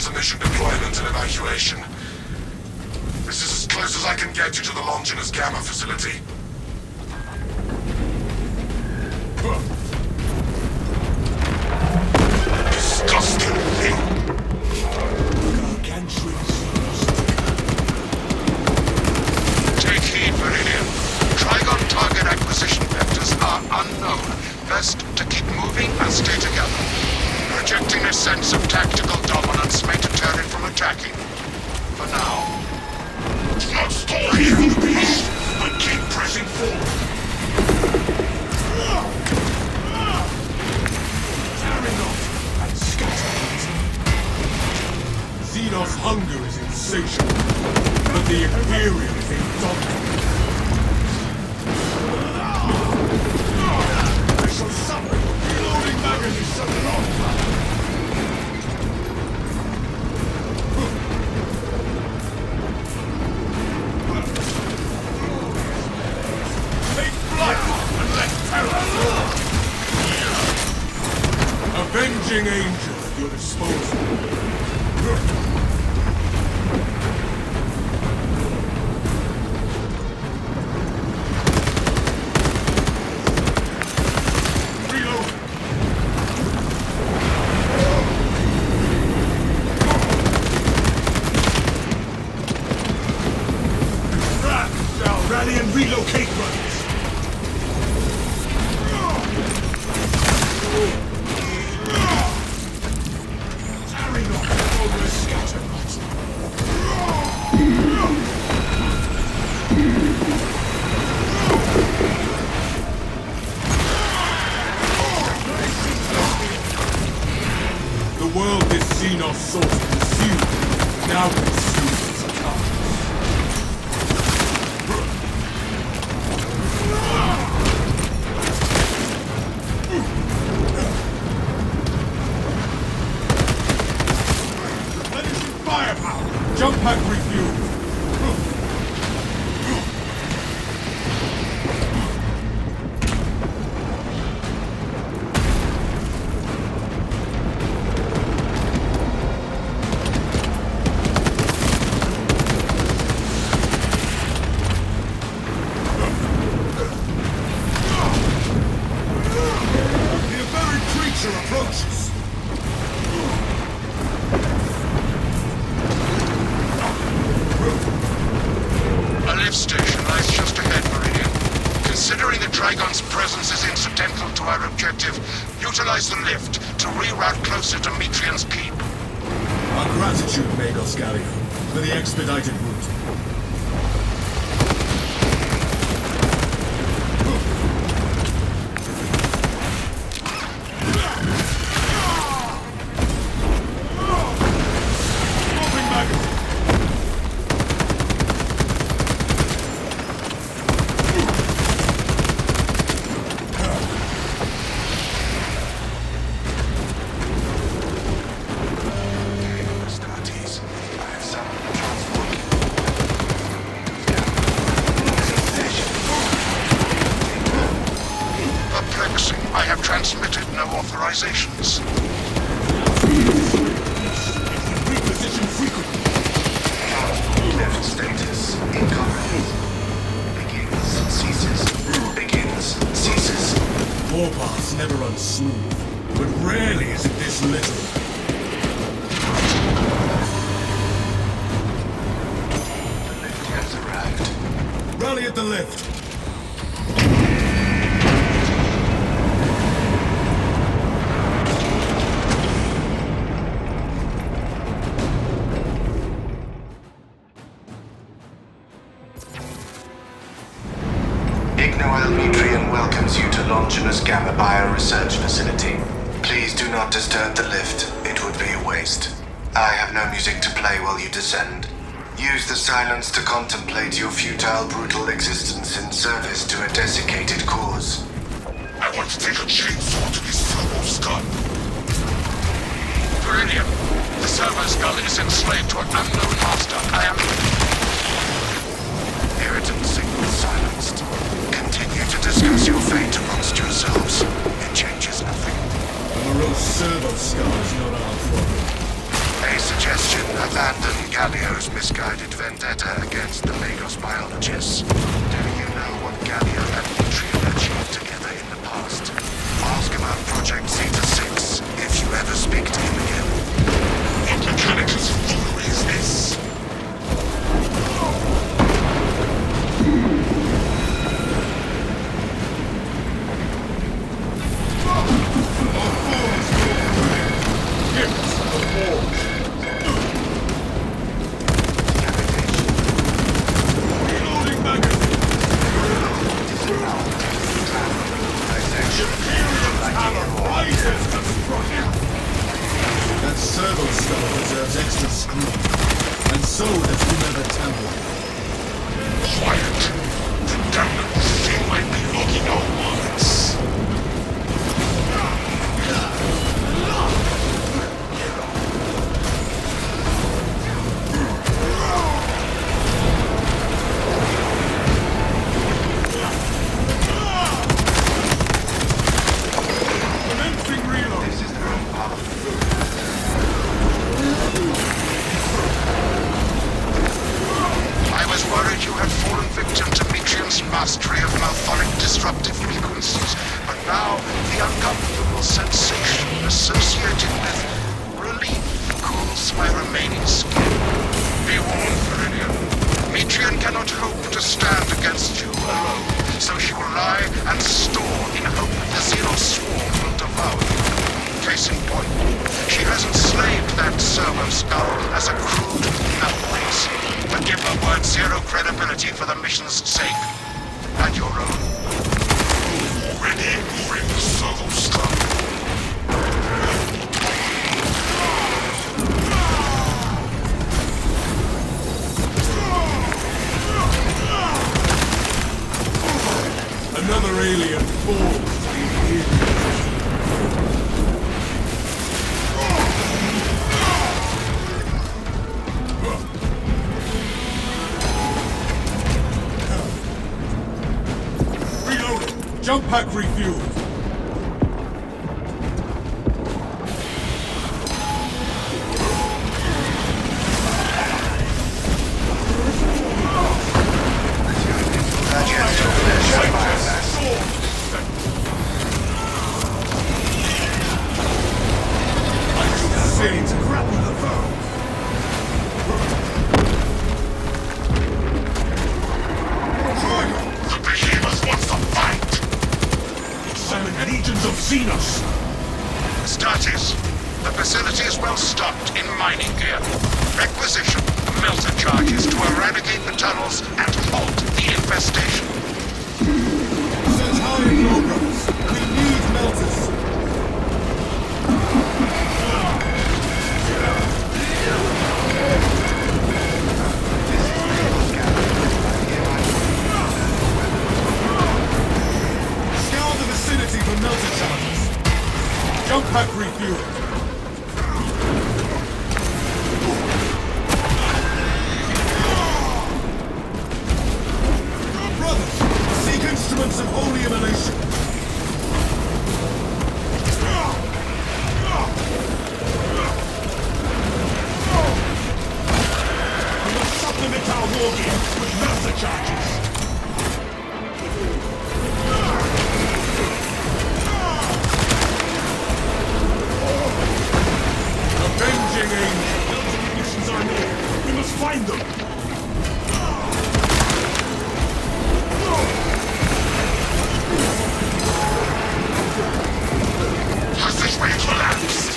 to mission deployment and evacuation. This is as close as I can get you to the Longinus Gamma facility. Disgusting thing! Take heed, Meridian. Trigon target acquisition vectors are unknown. Best to keep moving and stay together. Projecting a sense of tactical dominance may deter it from attacking. For now. Not stall here, beast, but keep pressing forward. Tearing off and scattering. Xenos hunger is insatiable, but the Imperium is indomitable. I shall suffer. Reloading magazine long. Take flight and let terror roar. Avenging angel at your disposal. Rally and relocate runners! Tearing off over the scatterbox! The world this Xenos sought to consume now consumes its kind. Firepower! Jump pack refuel! The buried creature approaches! A lift station lies just ahead, Meridian. Considering the Trigon's presence is incidental to our objective, utilize the lift to reroute closer to Metrian's keep. Our gratitude, Magos Gallio, for the expedited route. Swapping magazine! Perplexing. I have transmitted no authorizations. Reposition frequently. Lift status incorrect. Begins, ceases. Begins, ceases. Warpaths never run smooth, but rarely is it this literal. The lift has arrived. Rally at the lift. Metrian welcomes you to Longinus Gamma Bio-Research Facility. Please do not disturb the lift. It would be a waste. I have no music to play while you descend. Use the silence to contemplate your futile, brutal existence in service to a desiccated cause. I want to take a chainsaw to this fool's skull. Meridian, the servo skull is enslaved to an unknown master. I am... Irritant signal silenced. Continue to discuss your fate amongst yourselves. It changes nothing. A morose servo skull is not our problem. They suggest Galio's misguided vendetta against the Lagos biologists. Do you know what Galio and Mitrian achieved together in the past? Ask about Project Zeta-6 if you ever speak to him again. What mechanicus foolery is this? That servo skull deserves extra scrutiny, and so does the temple. Quiet. The damnable thing might be looking our words. Commencing reload! This is the wrong path. I was worried you had fallen victim to Mitrian's mastery of malphonic disruptive frequencies, but now the uncomfortable sensation associated with relief cools my remaining skin. Be warned, Viridian. Mitrian cannot hope to stand against you alone, so she will lie and store in hope the Xenos swarm will devour you. Case in point, she has enslaved that servo skull as a crude nutways, but give her word zero credibility for the mission's sake. And your own. Already bring the servo skull. Another alien falls in. Reloading! Jump pack refueled! To grapple the foe! The behemoth wants to fight! Summon legions of Xenos! Status. The facility is well stocked in mining gear. Requisition melter charges to eradicate the tunnels and halt the infestation. Search high in progress. We need melters. Scour the vicinity for melter charges. Jump pack refueled. Brothers, seek instruments of holy immolation. We must supplement our war gear with melter charges. Avenging Angel! Melter munitions are near. We must find them. Passageway collapsed!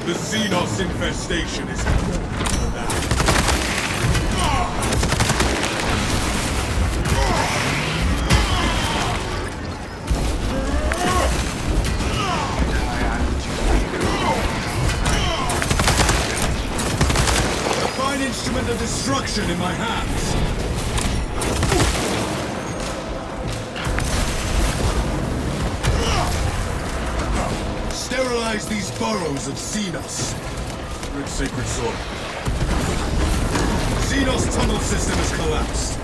The Xenos infestation is more than that. A fine instrument of destruction in my hands. Sterilize these burrows of Xenos. Rid sacred sword. Xenos tunnel system has collapsed.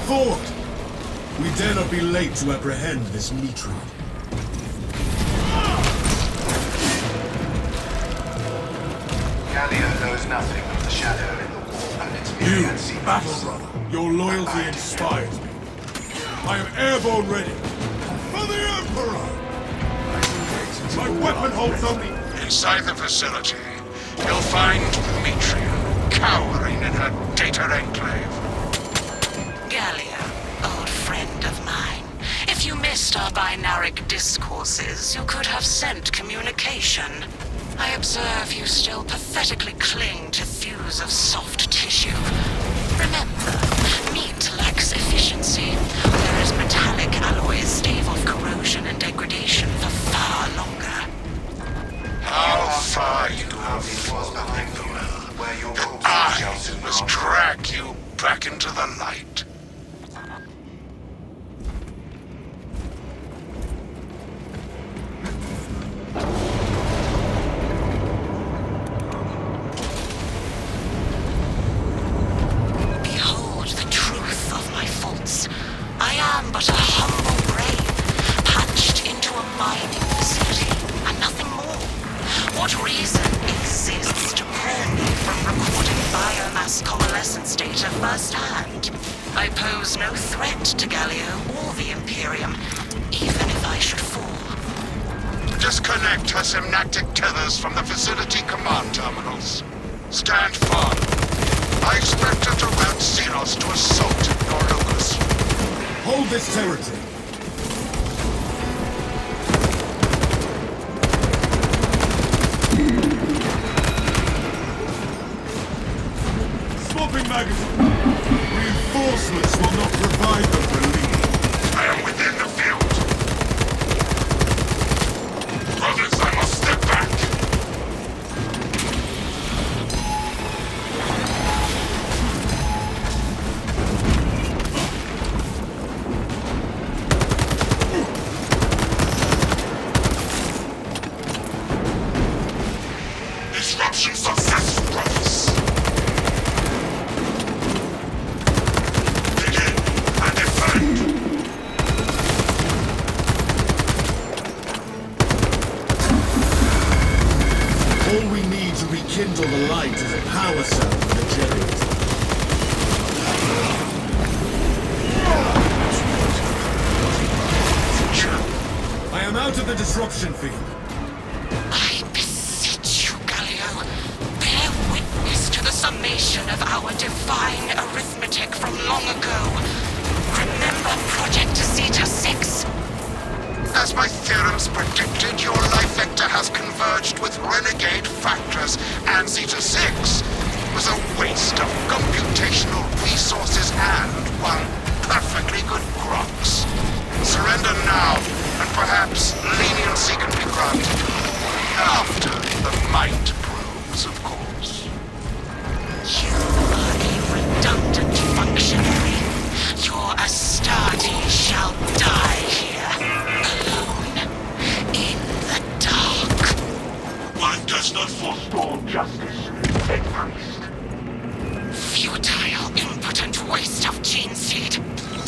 forward! We dare not be late to apprehend this Mitri. Gallia knows nothing of the shadow in the wall and its You, myriad secrets. battle brother, your loyalty inspires me. I am airborne ready. For the Emperor! My weapon holds only... Inside the facility, you'll find Mitria cowering in her data enclave. Gallia, old friend of mine. If you missed our binaric discourses, you could have sent communication. I observe you still pathetically cling to thews of soft tissue. Remember, meat lacks efficiency, whereas metallic alloys stave off corrosion and degradation for far longer. How far you have It was behind you, where your corpse shall I soon must rot. drag you back into the light. Behold the truth of my faults. I am but a humble brain, patched into a mining facility, and nothing more. What reason exists to pull me from recording biomass coalescence data firsthand? I pose no threat to Gallia or the Imperium, even if I should fall. Disconnect her synaptic tethers from the facility command terminals. Stand firm. I expect her to route Xenos to assault your Lucas. Hold this territory. Swapping magazine. Reinforcements will not provide them relief. I am within the field. Brothers, I must step back. Disruption successful, brothers. Begin and defend. All we need to rekindle the light is a power cell in the generator. I am out of the disruption field. I beseech you, Galio, bear witness to the summation of our divine arithmetic from long ago. Remember Project Zeta 6? As my theorems predicted, your life vector has converged with renegade factors, and Zeta 6 was a waste of computational resources and one perfectly good Grox. Surrender now, and perhaps leniency can be granted. After the mind probes, of course. You are a redundant functionary. Your Astarte shall die here, alone, in the dark. One does not forestall justice, head priest. Futile, impotent waste of gene seed.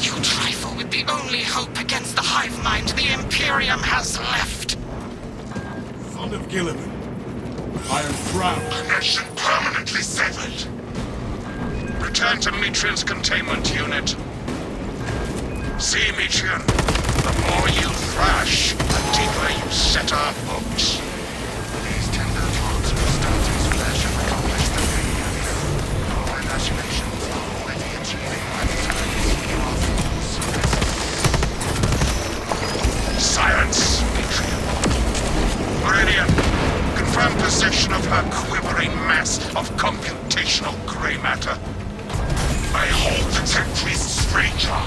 You trifle with the only hope against the hive mind the Imperium has left. Son of Gilliman, I am proud. Connection permanently severed. Return to Mitrian's containment unit. See, Mitrian, the more you thrash, the deeper you set our hooks. These tender thoughts of Astarte's flesh have accomplished the thing. Our imaginations are already achieving vitality in our fools. Silence, Mitrian. Meridian, confirm possession of her quivering mass of computational gray matter. I hold the Tech Priest's stranger,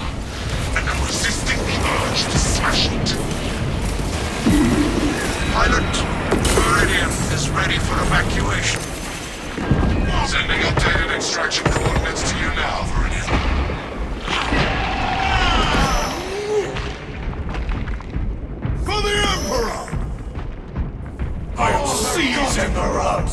and am resisting the urge to smash it. Pilot, Meridian is ready for evacuation. Sending updated extraction coordinates to you now, Meridian. For the Emperor! I'll seize Emperor!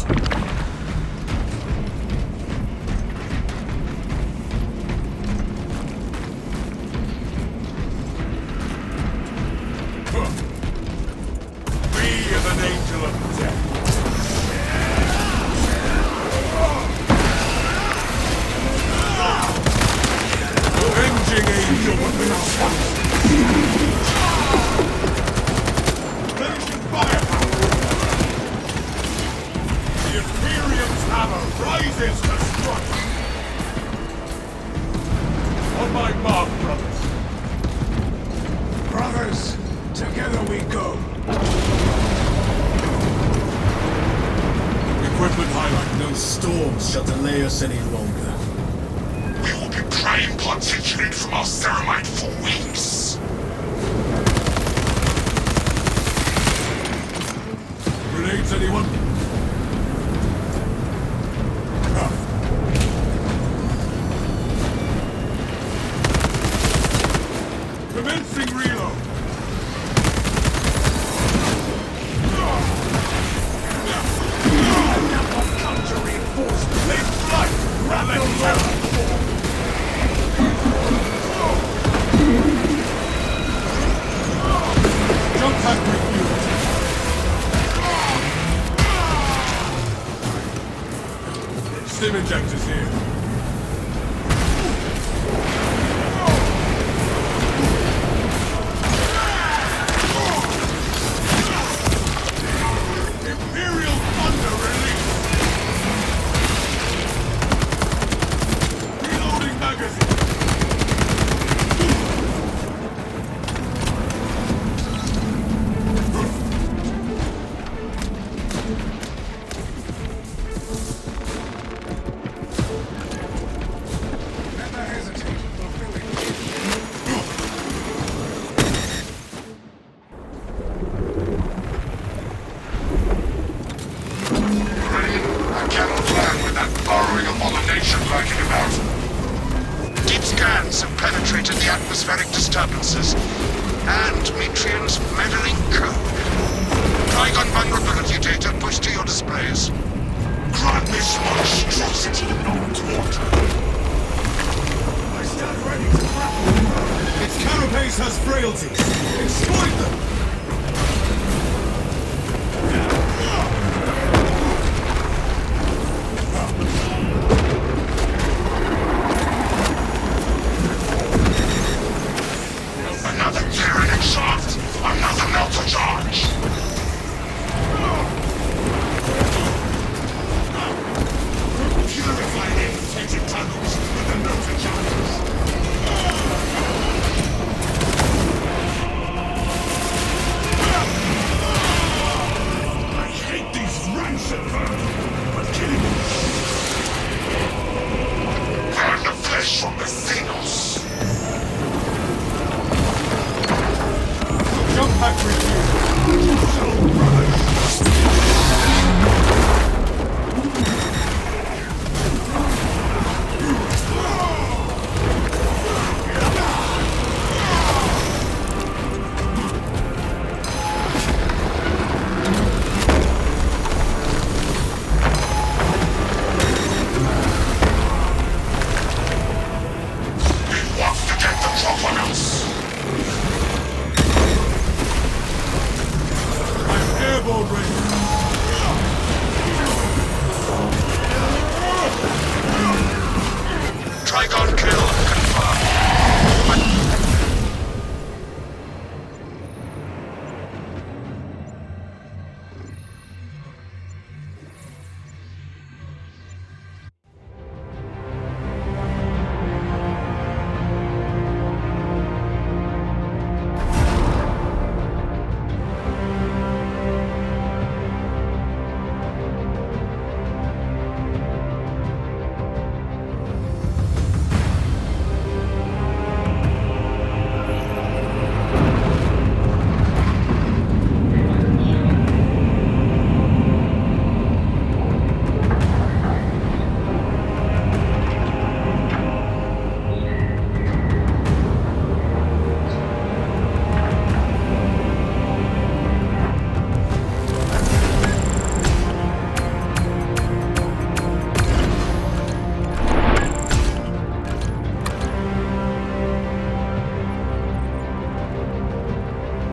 front! On my mark, brothers! Brothers, together we go. Equipment highlight. No storms shall delay us any longer. We will be praying pods hidden from our ceramite for weeks. Grenades, anyone? Commencing reload! Counter-reinforcement. Take flight! Rapid Jump pack refueled! Stim injectors here. Imperial Thunder release! Reloading magazine! Never hesitate in fulfilling. I cannot learn with that borrowing of pollination lurking about. Deep scans have penetrated the atmospheric disturbances and Metrian's meddling code. Trigon vulnerability data pushed to your displays. Grant this monstrosity no